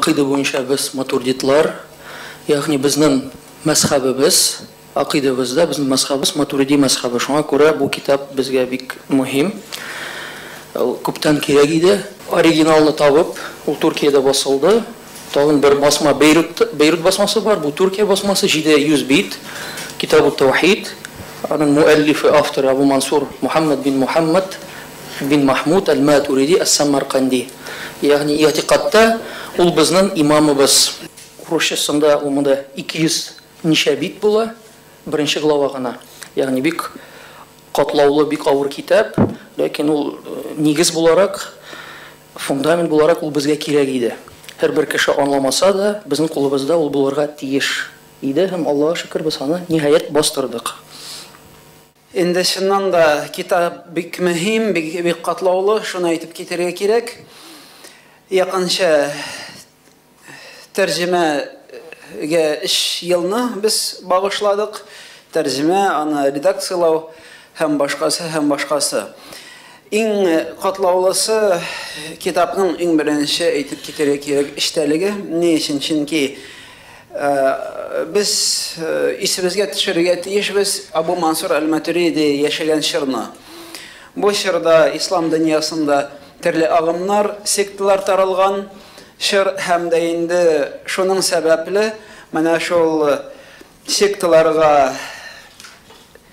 Акыйда буенча без матуридитлар, ягъни безнең мәзһәбебез, акыйдабызда безнең мәзһәбебез матуриди мәзһәбе. Шуңа күрә бу китап безгә бик мөһим. Күптән кирәк иде. Оригиналны табып, ул Туркиядә басылды. Тагын бер басма Бейрут басмасы бар. Бу Туркия басмасы 700 бит. Китабу Таухид. Аның муаллифы, авторы Абу Мансур Мухаммад бин Махмуд Аль-Матуриди Ас-Самарканди. Ягъни иътиқадта ул безнең имамыбыз. Русчасында ул монда 200 ничә бит була. Беренче глава гына. Ягъни бик катлаулы, бик авыр китап, ләкин ул нигез буларак, фундамент буларак ул безгә кирәк иде. Һәрбер кеше аңламаса да, безнең кулыбызда ул булырга тиеш иде һәм Аллаһка шөкер без аны ниһаять бастырдык. Инде чыннан да китап бик мөһим, бик катлаулы, шуны әйтеп китәргә кирәк. Якынча тәрҗемәгә 3 елны без багышладык. Тәрҗемә, аны редакциялау һәм башкасы. Иң катлаулысы китапның иң беренче әйтеп китәргә кирәк эчтәлеге. Ни өчен? Чөнки biz исебезгә төшерергә тиешбез Абу Мансур Аль-Матуриди яшәгән чорны. Бу чорда ислам дөньясында төрле агымнар, секталар таралган чор һәм дә инде шуның сәбәпле менә шул секталарга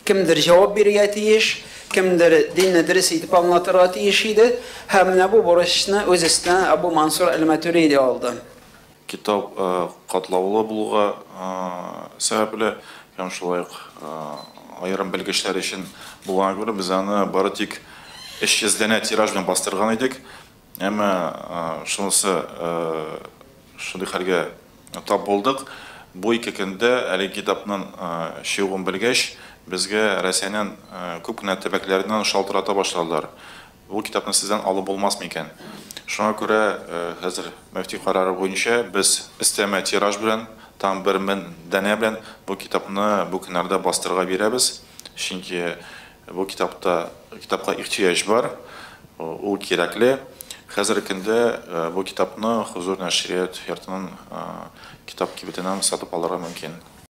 кемдер җавап бирергә тиеш, кемдер динне дөрес итеп аңлатырга тиеш иде һәм менә бу бурычны үз өстенә Абу Мансур Аль-Матуриди алды. Китап катлаулы булуга сәбәпле һәм шулай аерым белгечләр өчен булган күрә без аны бары тик 300 дәнә тираж белән бастырган идек. Әмма шунысы шундый хәлгә тап булдык. Бу ике көндә әле китапның чыгуын белгәч, безгә Россиянең күп кенә төбәкләреннән шалтырата башладылар. Бу китапны сездән алып булмас микән? Шуңа күрә хәзер мөфти карары буенча без өстәмә тираж белән, там 1000 дәнә белән бу китапны бу көннәрдә бастырырга бирәбез. Чөнки бу китапка ихтияҗ бар, ул кирәкле. Хәзер көндә бу китапны Хузур нәшрият йортының китап кибетеннән сатып алырга мөмкин.